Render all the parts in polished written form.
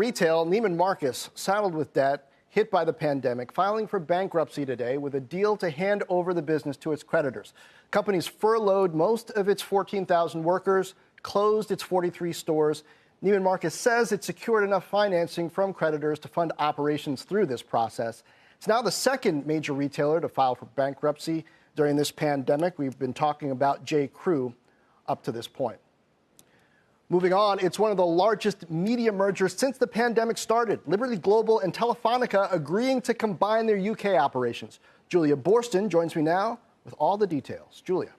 retail, Neiman Marcus, saddled with debt, hit by the pandemic, filing for bankruptcy today with a deal to hand over the business to its creditors. The company's furloughed most of its 14,000 workers, closed its 43 stores. Neiman Marcus says it secured enough financing from creditors to fund operations through this process. It's now the second major retailer to file for bankruptcy during this pandemic. We've been talking about J.Crew up to this point. Moving on, it's one of the largest media mergers since the pandemic started. Liberty Global and Telefonica agreeing to combine their UK operations. Julia Boorstin joins me now with all the details. Julia.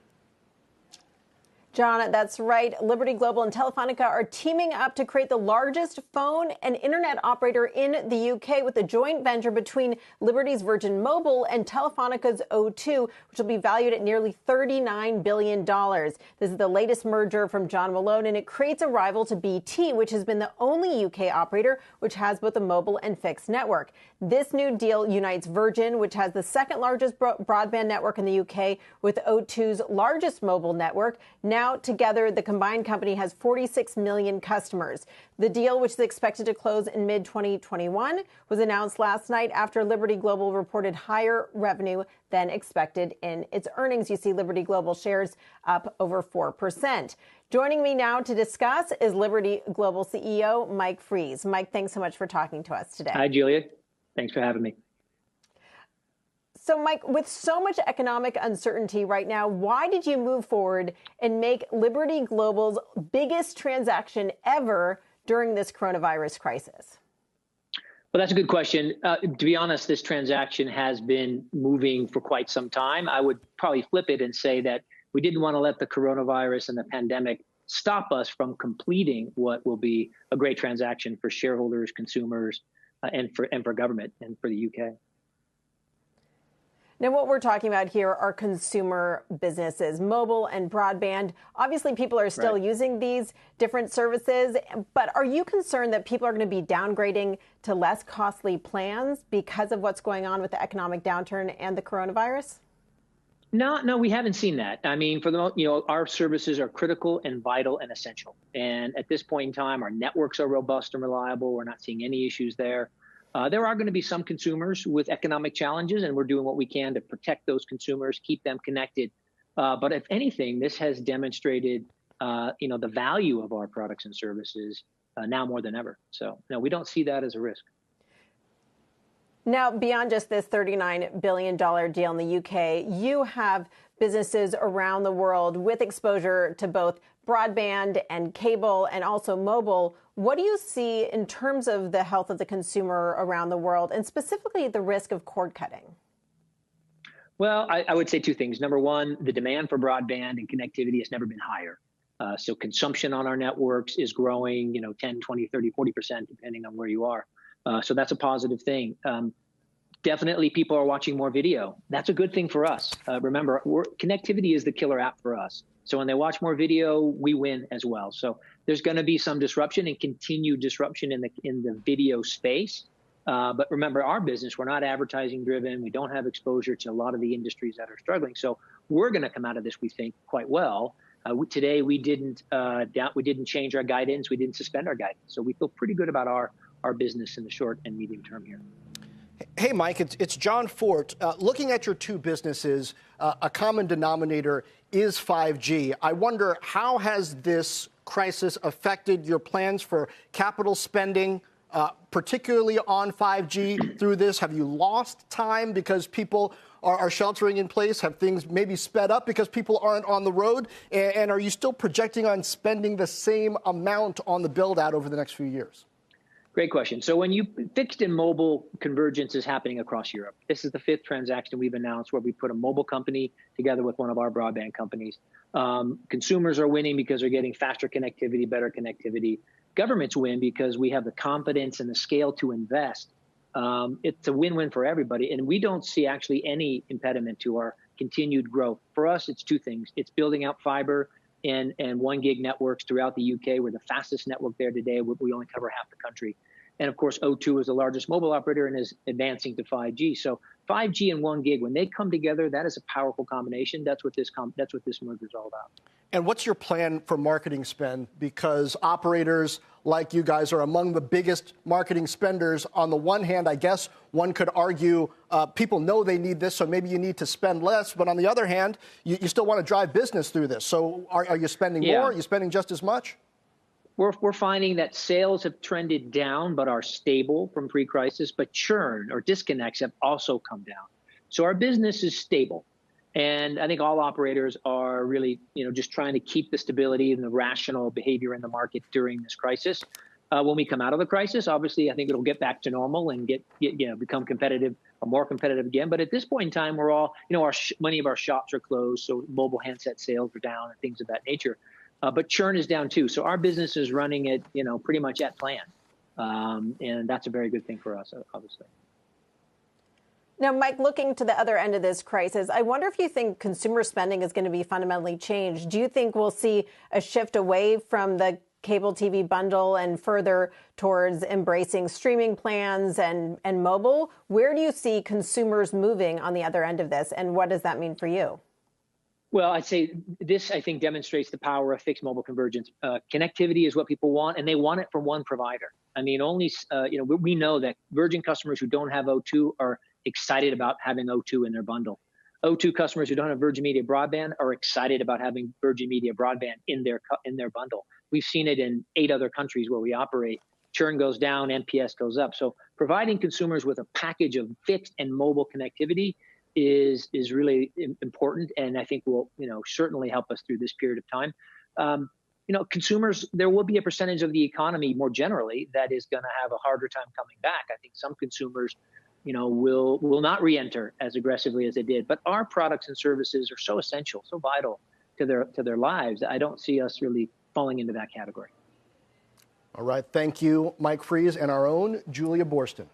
John, that's right. Liberty Global and Telefonica are teaming up to create the largest phone and internet operator in the UK with a joint venture between Liberty's Virgin Mobile and Telefonica's O2, which will be valued at nearly $39 billion. This is the latest merger from John Malone, and it creates a rival to BT, which has been the only UK operator which has both a mobile and fixed network. This new deal unites Virgin, which has the second largest broadband network in the UK, with O2's largest mobile network. Now, together, the combined company has 46 million customers. The deal, which is expected to close in mid-2021, was announced last night after Liberty Global reported higher revenue than expected in its earnings. You see Liberty Global shares up over 4%. Joining me now to discuss is Liberty Global CEO Mike Fries. Mike, thanks so much for talking to us today. Hi, Julia. Thanks for having me. So, Mike, with so much economic uncertainty right now, why did you move forward and make Liberty Global's biggest transaction ever during this coronavirus crisis? Well, that's a good question. To be honest, this transaction has been moving for quite some time. I would probably flip it and say that we didn't want to let the coronavirus and the pandemic stop us from completing what will be a great transaction for shareholders, consumers, and for government and for the UK. Now, what we're talking about here are consumer businesses, mobile and broadband. Obviously, people are still using these different services, but are you concerned that people are going to be downgrading to less costly plans because of what's going on with the economic downturn and the coronavirus? No, we haven't seen that. I mean, for the most, our services are critical and vital and essential. And at this point in time, our networks are robust and reliable. We're not seeing any issues there. There are going to be some consumers with economic challenges, and we're doing what we can to protect those consumers, keep them connected. But if anything, this has demonstrated, the value of our products and services now more than ever. So, no, we don't see that as a risk. Now, beyond just this $39 billion deal in the UK, you have businesses around the world with exposure to both broadband and cable and also mobile. What do you see in terms of the health of the consumer around the world and specifically the risk of cord cutting? Well, I would say two things. Number one, the demand for broadband and connectivity has never been higher. So consumption on our networks is growing, 10, 20, 30, 40%, depending on where you are. So that's a positive thing. Definitely people are watching more video. That's a good thing for us. Remember, connectivity is the killer app for us. So when they watch more video, we win as well. So there's going to be some disruption and continued disruption in the video space. But remember, our business, we're not advertising driven. We don't have exposure to a lot of the industries that are struggling. So we're going to come out of this, we think, quite well. Today, we didn't change our guidance. We didn't suspend our guidance. So we feel pretty good about our business in the short and medium term here. Hey, Mike, it's John Fortt. Looking at your two businesses, a common denominator is 5G. I wonder, how has this crisis affected your plans for capital spending, particularly on 5G through this? Have you lost time because people are sheltering in place? Have things maybe sped up because people aren't on the road? And are you still projecting on spending the same amount on the build out over the next few years? Great question. So when fixed and mobile convergence is happening across Europe. This is the fifth transaction we've announced where we put a mobile company together with one of our broadband companies. Consumers are winning because they're getting faster connectivity, better connectivity. Governments win because we have the confidence and the scale to invest. It's a win-win for everybody. And we don't see actually any impediment to our continued growth. For us, it's two things. It's building out fiber and 1 gig networks throughout the UK. We're the fastest network there today. We only cover half the country. And of course, O2 is the largest mobile operator and is advancing to 5G. So 5G and 1 gig, when they come together, that is a powerful combination. That's what this merger is all about. And what's your plan for marketing spend? Because operators like you guys are among the biggest marketing spenders. On the one hand, I guess one could argue people know they need this, so maybe you need to spend less. But on the other hand, you still want to drive business through this. So are you spending more? Are you spending just as much? We're finding that sales have trended down but are stable from pre-crisis, but churn or disconnects have also come down. So our business is stable. And I think all operators are really, just trying to keep the stability and the rational behavior in the market during this crisis. When we come out of the crisis, obviously, I think it'll get back to normal and become competitive or more competitive again. But at this point in time, we're all, many of our shops are closed, so mobile handset sales are down and things of that nature. But churn is down too. So our business is running at, pretty much at plan. And that's a very good thing for us, obviously. Now, Mike, looking to the other end of this crisis, I wonder if you think consumer spending is going to be fundamentally changed. Do you think we'll see a shift away from the cable TV bundle and further towards embracing streaming plans and mobile? Where do you see consumers moving on the other end of this, and what does that mean for you? Well, I'd say this, I think, demonstrates the power of fixed mobile convergence. Connectivity is what people want, and they want it from one provider. I mean, we know that Virgin customers who don't have O2 are excited about having O2 in their bundle. O2 customers who don't have Virgin Media broadband are excited about having Virgin Media broadband in their bundle. We've seen it in 8 other countries where we operate. Churn goes down, NPS goes up. So providing consumers with a package of fixed and mobile connectivity is really important, and I think will certainly help us through this period of time. Consumers, there will be a percentage of the economy more generally that is going to have a harder time coming back. I think some consumers, will not re-enter as aggressively as they did. But our products and services are so essential, so vital to their lives. I don't see us really falling into that category. All right. Thank you, Mike Fries, and our own Julia Boorstin.